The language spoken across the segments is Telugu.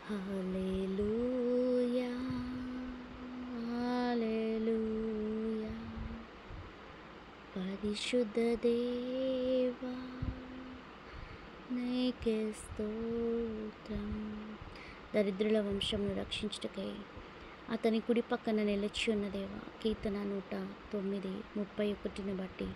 హల్లెలూయా హల్లెలూయా పరిశుద్ధ దేవా నీకే స్తోత్రం. దరిద్రుల వంశమును రక్షించుటకై అతని కుడి పక్కన నిలిచి ఉన్న దేవా, కీర్తన 109:31 బట్టి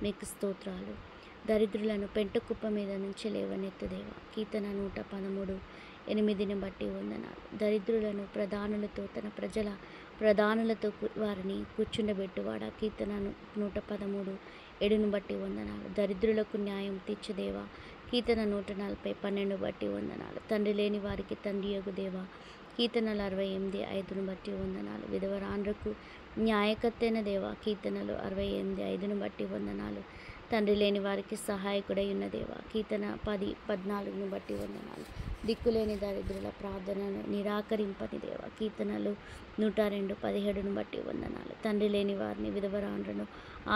మీకు స్తోత్రాలు. దరిద్రులను పెంటకుప్ప మీద నుంచి లేవనెత్తు దేవా, కీర్తన 113:8 బట్టి వందనాలు. దరిద్రులను ప్రధానులతో తన ప్రజల ప్రధానులతో వారిని కూర్చుండబెట్టువాడా, కీర్తన 113:7 బట్టి వందనాలు. దరిద్రులకు న్యాయం తీర్చుదేవా, కీర్తన 140:12 బట్టి వందనాలు. తండ్రి లేని వారికి తండ్రి యొగు దేవా, కీర్తనలు 68:5 బట్టి వందనాలు. విధవరాండ్రకు న్యాయకర్తైన దేవా, కీర్తనలు 68:5 బట్టి వందనాలు. తండ్రి లేని వారికి సహాయకుడై ఉన్న దేవా, కీర్తన 10:14 బట్టి వందనాలు. దిక్కులేని దరిద్రుల ప్రార్థనను నిరాకరింపని దేవా, కీర్తనలు 102:17 బట్టి వందనాలు. తండ్రి లేని వారిని విధవరాండ్రను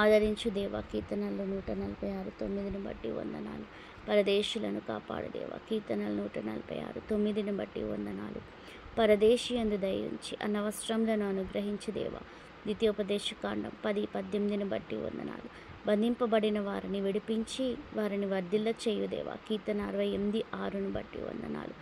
ఆదరించు దేవా, కీర్తనలు 146:9 బట్టి వందనాలు. పరదేశులను కాపాడు దేవా, కీర్తనలు 146:9 బట్టి వందనాలు. పరదేశి యందు దయ ఉంచి అనవసరములను అనుగ్రహించు దేవా, ద్వితీయోపదేశకాండం 10:18 బట్టి వందనాలు. బంధింపబడిన వారిని విడిపించి వారిని వర్ధిల్ల చేయు దేవా, కీర్తన 68:6 బట్టి వందనాలు.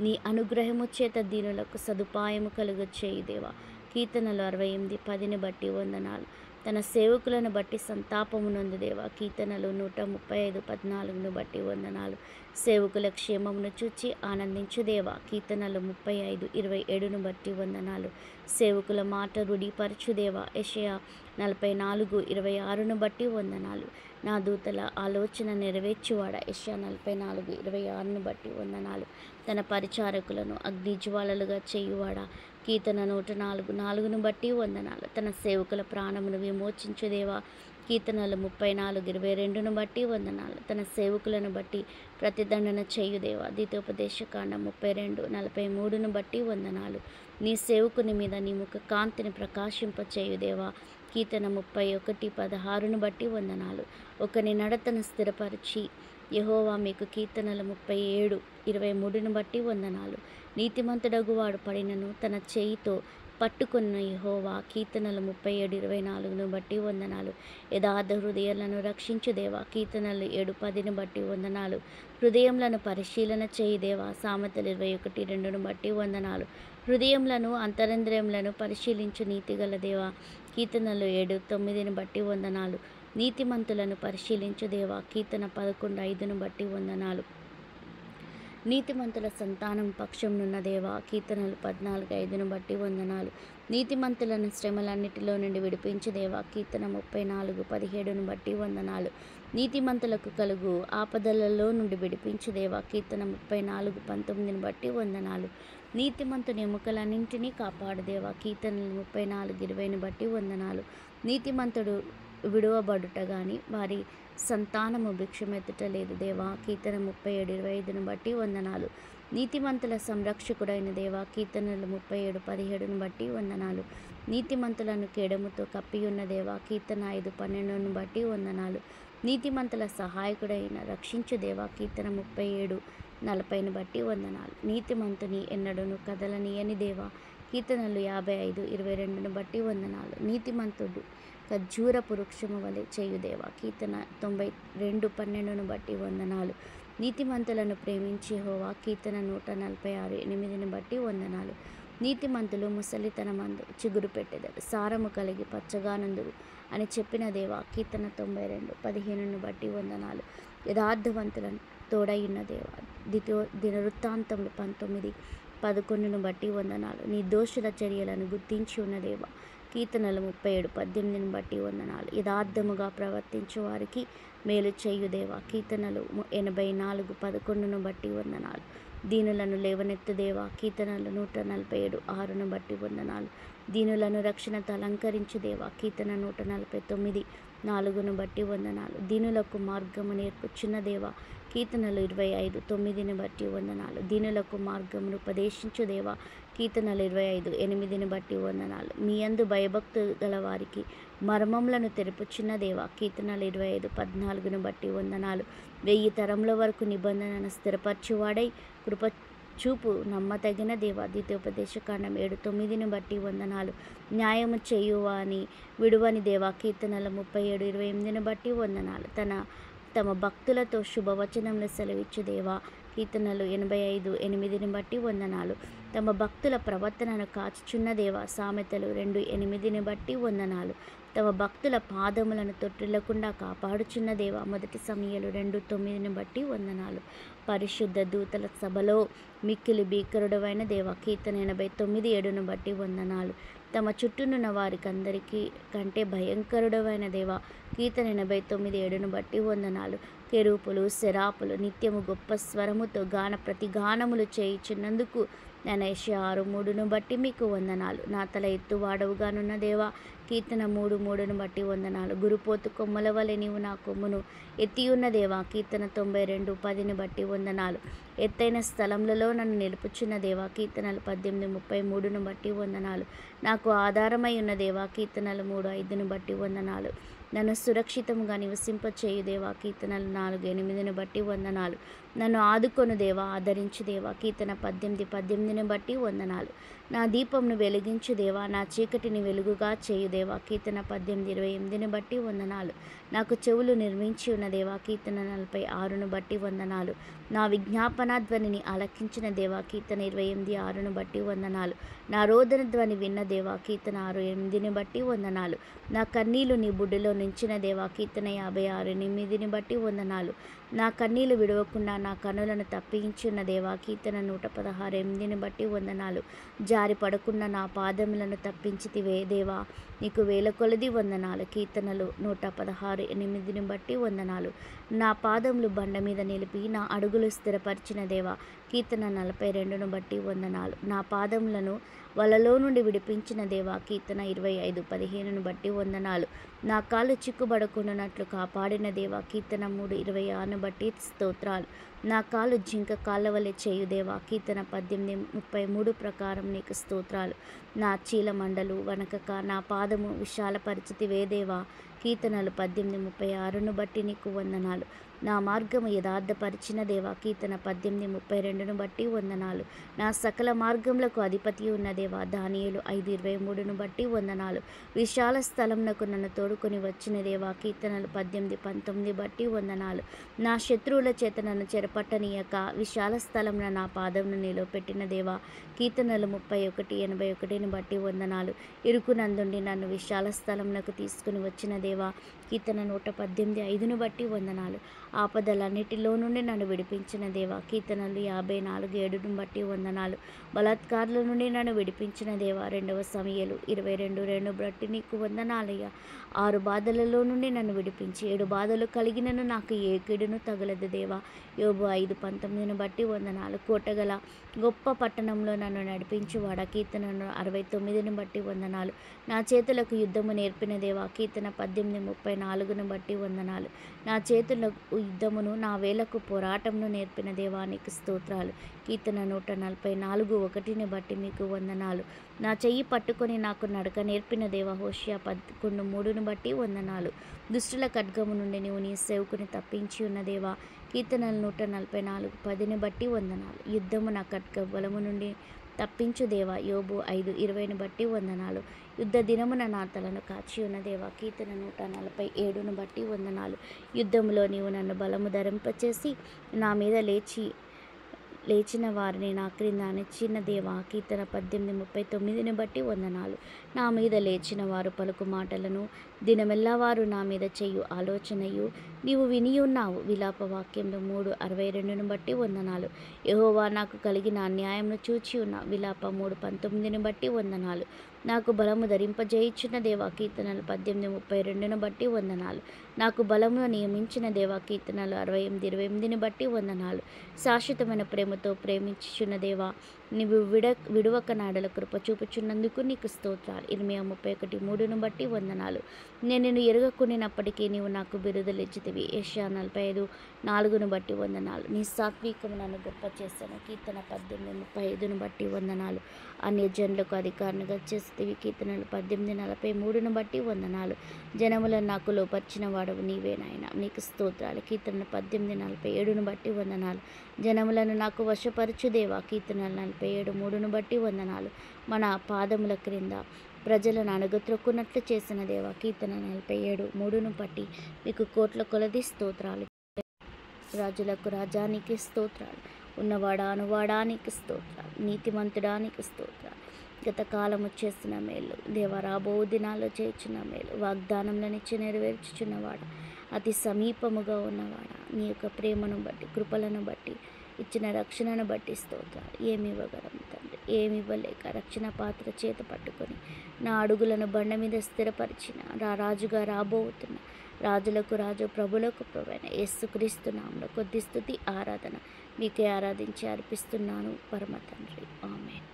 నీ అనుగ్రహము చేత దీనులకు సదుపాయము కలుగ చేయు దేవా, కీర్తనలు 68:10 బట్టి వందనాలు. తన సేవకులను బట్టి సంతాపము నొందు దేవా, కీర్తనలు 135:14 బట్టి వందనాలు. సేవకుల క్షేమమును చూచి ఆనందించు దేవా, కీర్తనలు 35:27 బట్టి వందనాలు. సేవకుల మాట రుడిపరచు దేవా, యెషయా 44:26 బట్టి వందనాలు. నా దూతల ఆలోచన నెరవేర్చువాడా, యెషయా 44:26 బట్టి వందనాలు. తన పరిచారకులను అగ్నిజ్వాలలుగా చేయువాడా, కీర్తన 104:4 బట్టి వందనాలు. తన సేవకుల ప్రాణమును విమోచించు దేవా, కీర్తనలు 34:22 బట్టి వందనాలు. తన సేవకులను బట్టి ప్రతిదండన చేయు దేవా, ద్వితీయోపదేశకాండం 32:43 బట్టి వందనాలు. నీ సేవకుని మీద నీ ముఖ కాంతిని ప్రకాశింపచేయు దేవా, కీర్తన 31:16 బట్టి వందనాలు. ఒకని నడతను స్థిరపరిచి యెహోవా మీకు, కీర్తనలు 37:23 బట్టి వందనాలు. నీతిమంతుడగు వాడు పడినను తన చేయితో పట్టుకున్న యెహోవా, కీర్తనలు 37:24 బట్టి వందనాలు. యథార్థ హృదయాలను రక్షించు దేవా, కీర్తనలు 7:10 బట్టి వందనాలు. హృదయములను పరిశీలన చేయి దేవా, సామెతలు 21:2 బట్టి వందనాలు. హృదయములను అంతరంద్రియములను పరిశీలించు నీతిగల దేవా, కీర్తనలు 7:9 బట్టి వందనాలు. నీతిమంతులను పరిశీలించు దేవా, కీర్తన 11:5 బట్టి వందనాలు. నీతిమంతుల సంతానం పక్షంనున్న దేవా, కీర్తనలు 14:5 బట్టి వందనాలు. నీతిమంతులను శ్రమలన్నిటిలో నుండి విడిపించు దేవా, కీర్తన 34:17 బట్టి వందనాలు. నీతిమంతులకు కలుగు ఆపదలలో నుండి విడిపించు దేవా, కీర్తన 34:19 బట్టి వందనాలు. నీతిమంతుని ఎముకలన్నింటినీ కాపాడు దేవా, కీర్తనలు 34:20 బట్టి వందనాలు. నీతిమంతుడు విడువబడుట గాని వారి సంతానము భిక్షమెత్తుట లేదు దేవా, కీర్తన 37:25 బట్టి వందనాలు. నీతిమంతుల సంరక్షకుడైన దేవా, కీర్తనలు 37:17 బట్టి వందనాలు. నీతిమంతులను కేడముతో కప్పియున్న దేవా, కీర్తన 5:12 బట్టి వందనాలు. నీతిమంతుల సహాయకుడైన రక్షించు దేవా, కీర్తన 37:40 బట్టి వందనాలు. నీతిమంతుని ఎన్నడూను కదలనీయని దేవా, కీర్తనలు 55:22 బట్టి వందనాలు. నీతిమంతుడు ఖర్జూరపు వృక్షము వలె చేయు దేవా, కీర్తన 92:12 బట్టి వందనాలు. నీతిమంతులను ప్రేమించి యెహోవా, కీర్తన 146:8 బట్టి వందనాలు. నీతిమంతులు ముసలితనమందు చిగురు పెట్టెదరు, సారము కలిగి పచ్చగానుందురు అని చెప్పిన దేవా, కీర్తన 92:15 బట్టి వందనాలు. యథార్థవంతులను తోడైయున్న దేవా, దినవృత్తాంతములు 19:11 బట్టి వందనాలు. నిర్దోషుల చర్యలను గుర్తించి ఉన్న దేవా, కీర్తనలు 37:18 బట్టి వందనాలు. యథార్థముగా ప్రవర్తించు వారికి మేలు చేయు దేవా, కీర్తనలు 84:11 బట్టి వందనాలు. దీనులను లేవనెత్తు దేవా, కీర్తనలు 147:6 బట్టి వందనాలు. దీనులను రక్షణతో అలంకరించు దేవా, కీర్తన 149:4 బట్టి వందనాలు. దీనులకు మార్గము నేర్పుచున్న దేవా, కీర్తనలు 25:9 బట్టి వందనాలు. దీనులకు మార్గమును ఉపదేశించు దేవా, కీర్తనలు 25:8 బట్టి వందనాలు. మీ యందు భయభక్తులు గల వారికి మర్మములను తెరుపుచున్న దేవా, కీర్తనలు 25:14 బట్టి వందనాలు. 1000 తరముల వరకు నిబంధనను స్థిరపరచువాడై కృప చూపు నమ్మతగిన దేవా. ద్వితీయోపదేశకాండం 7:9 బట్టి వందనాలు. న్యాయము చేయువాని విడువని దేవా. కీర్తనల 37:28 బట్టి వందనాలు. తమ భక్తులతో శుభవచనములు సెలవిచ్చు దేవా. కీర్తనలు 85:8 బట్టి వందనాలు. తమ భక్తుల ప్రవర్తనను కాచుచున్న దేవా. సామెతలు 2:8 బట్టి వందనాలు. తమ భక్తుల పాదములను తొట్టిల్లకుండా కాపాడుచున్న దేవా. మొదటి సమూయేలు 2:9 బట్టి వందనాలు. పరిశుద్ధ దూతల సభలో మిక్కిలి భీకరుడవైన దేవా. కీర్తన 89:7 బట్టి వందనాలు. తమ చుట్టూనున్న వారికందరికీ కంటే భయంకరుడవైన దేవా. కీర్తన 89:7 బట్టి వందనాలు. కెరూపులు శరాపులు నిత్యము గొప్ప స్వరముతో ప్రతిగానములు చేయుచున్నందుకు నేను యెషయా 6:3 బట్టి మీకు వందనాలు. నా తల ఎత్తువాడవుగానున్న దేవా. కీర్తన 3:3 బట్టి వందనాలు. గురుపోతు కొమ్మల వలె నీవు నా కొమ్మును ఎత్తియున్న దేవా. కీర్తన 92:10 బట్టి వందనాలు. ఎత్తైన స్థలములలో నన్ను నిలుపుచున్న దేవా. కీర్తనలు 18:33 బట్టి వందనాలు. నాకు ఆధారమై ఉన్న దేవా. కీర్తనలు 3:5 బట్టి వందనాలు. నన్ను సురక్షితముగా నివసింపచేయు దేవా. కీర్తనలు 4:8 బట్టి వందనాలు. నన్ను ఆదుకొను దేవా. ఆదరించు దేవా. కీర్తన 18:18 బట్టి వందనాలు. నా దీపంను వెలిగించు దేవా. నా చీకటిని వెలుగుగా చేయు దేవా. కీర్తన 18:28 బట్టి వందనాలు. నాకు చెవులు నిర్మించి ఉన్న దేవా. కీర్తన 46 బట్టి వందనాలు. నా విజ్ఞాపన ధ్వనిని ఆలకించిన దేవా. కీర్తన 28:6 బట్టి వందనాలు. నా రోదన ధ్వని విన్న దేవా. కీర్తన 6:8 బట్టి వందనాలు. నా కన్నీళ్లు నీ బుడ్డిలో నించిన దేవా. కీర్తన 56:8 బట్టి వందనాలు. నా కన్నీళ్లు విడవకుండా నా కన్నులను తప్పించున్న దేవా. కీర్తన 116:8 బట్టి వందనాలు. జారి పడకుండా నా పాదములను తప్పించితివే దేవా. నీకు వేల కొలది వందనాలు. కీర్తనలు 116:8 బట్టి వందనాలు. నా పాదములు బండ మీద నిలిపి నా అడుగులు స్థిరపరిచిన దేవా. కీర్తన 42 బట్టి వందనాలు. నా పాదములను వలలో నుండి విడిపించిన దేవా. కీర్తన 25:15 బట్టి వందనాలు. నా కాళ్ళు చిక్కుబడకుండానట్లు కాపాడిన దేవా. కీర్తన 3:26 బట్టి స్తోత్రాలు. నా కాళ్ళు జింక కాళ్ళ వలె చేయు దేవా. కీర్తన 18:33 ప్రకారం నీకు స్తోత్రాలు. నా చీల మండలు వనకక నా పాదము విశాలపరిచితివే దేవా. కీర్తనలు 18:36 బట్టి నీకు వందనాలు. నా మార్గము యథార్థపరిచిన దేవా. కీర్తన 18:32 బట్టి వందనాలు. నా సకల మార్గములకు అధిపతి ఉన్న దేవా. దానియేలు 5:23 బట్టి వందనాలు. విశాల స్థలమునకు నన్ను తోడుకొని వచ్చిన దేవా. కీర్తనలు 18:19 బట్టి వందనాలు. నా శత్రువుల చేత నన్ను చెరపట్టనీయక విశాల స్థలమున నా పాదమును నిలవపెట్టిన దేవా. కీర్తనలు 31:81 బట్టి వందనాలు. ఇరుకునందుండి నన్ను విశాల స్థలమునకు తీసుకుని వచ్చిన దేవా. కీర్తన 118:5 బట్టి వందనాలు. ఆపదలన్నిటిలో నుండి నన్ను విడిపించిన దేవా. కీర్తనలు 54:7 బట్టి వందనాలు. బలాత్కారుల నుండి నన్ను విడిపించిన దేవా. 2వ సమూయేలు 22:2 బట్టి నీకు వందనాలయ్యా. 6 బాధలలో నుండి నన్ను విడిపించి 7 బాధలు కలిగినను నాకు ఏ కీడును తగలదు దేవా. యోబు 5:19 బట్టి వందనాలు. కోటగల గొప్ప పట్టణంలో నన్ను నడిపించువాడా. కీర్తన 69 బట్టి వందనాలు. నా చేతులకు యుద్ధము నేర్పిన దేవా. కీర్తన 18:34 బట్టి వందనాలు. నా చేతులకు యుద్ధమును నా వేలకు పోరాటమును నేర్పిన దేవా. నీకు స్తోత్రాలు. కీర్తన 144:1 బట్టి మీకు వందనాలు. నా చెయ్యి పట్టుకొని నాకు నడక నేర్పిన దేవా. హోషేయ 11:3 బట్టి వందనాలు. దుష్టుల ఖడ్గము నుండి నీవు నీ సేవకుని తప్పించి ఉన్న దేవా. కీర్తనలు 144:10 బట్టి వందనాలు. యుద్ధము నా ఖడ్గ బలము నుండి తప్పించు దేవా. యోబు 5:20 బట్టి వందనాలు. యుద్ధ దినమున నా తలను కాచి ఉన్న దేవా. కీర్తన 147 బట్టి వందనాలు. యుద్ధములో నీవు నన్ను బలము ధరింపచేసి నా మీద లేచిన వారిని నా క్రింద అణిచిన దేవా. కీర్తన 18:39 బట్టి వందనాలు. నా మీద లేచిన వారు పలుకు మాటలను దినమెల్లా వారు నా మీద చెయ్యు ఆలోచనయు నీవు వినియున్నావు. విలాప వాక్యంలో 3:62 బట్టి వందనాలు. యెహోవా నాకు కలిగిన అన్యాయమును చూచి ఉన్న. విలాప 3:19 బట్టి వందనాలు. నాకు బలము ధరింపజేయుచున్న దేవా. కీర్తనలు 18:32 బట్టి వందనాలు. నాకు బలమును నియమించిన దేవా. కీర్తనలు 68:28 బట్టి వందనాలు. శాశ్వతమైన ప్రేమతో ప్రేమించుచున్న దేవా. నీవు విడువక నాడల కృప చూపుచున్నందుకు నీకు స్తోత్రాలు. 31:3 బట్టి వందనాలు. నేను నిన్ను ఎరుగకునినప్పటికీ నీవు నాకు బిరుదులిచ్చితివి. యెషయా 45:4 బట్టి వందనాలు. నీ సాత్వికము నన్ను గొప్ప చేశాను. కీర్తన 18:35 బట్టి వందనాలు. అన్యజనులకు అధికారినిగా చేసేవి. కీర్తనలు 18:43 బట్టి వందనాలు. జనములను నాకు లోపర్చిన వాడవు నీవే నాయన, నీకు స్తోత్రాలు. కీర్తన 18:47 బట్టి వందనాలు. జనములను నాకు వశపరచు దేవా. కీర్తనలు 47:3 బట్టి వందనాలు. మన పాదముల క్రింద ప్రజలను అణగత్రొక్కున్నట్లు చేసిన దేవా. కీర్తన 47:3 బట్టి మీకు కోట్ల కొలది స్తోత్రాలు. రాజులకు రాజానికి స్తోత్రాలు. ఉన్నవాడా అనువాడానికి స్తోత్రాలు. నీతిమంతుడానికి స్తోత్రాలు. గత కాలము చేసిన మేలు దేవా, రాబో దినాల్లో చేర్చిన మేలు, వాగ్దానంలనిచ్చి నెరవేర్చుచున్నవాడ, అతి సమీపముగా ఉన్నవాడ, నీ యొక్క ప్రేమను బట్టి కృపలను బట్టి ఇచ్చిన రక్షణను బట్టి స్తోత్రాలు. ఏమి ఇవ్వగలం తండ్రి, ఏమి ఇవ్వలేక రక్షణ పాత్ర చేత పట్టుకొని నా అడుగులను బండ మీద స్థిరపరిచిన రాజుగా రాబోతున్న రాజులకు రాజు ప్రభులకు ప్రభువైన యేసుక్రీస్తు నామములో కొద్ది స్తుతి ఆరాధన మీకే ఆరాధించి అర్పిస్తున్నాను పరమ తండ్రి. ఆమేన్.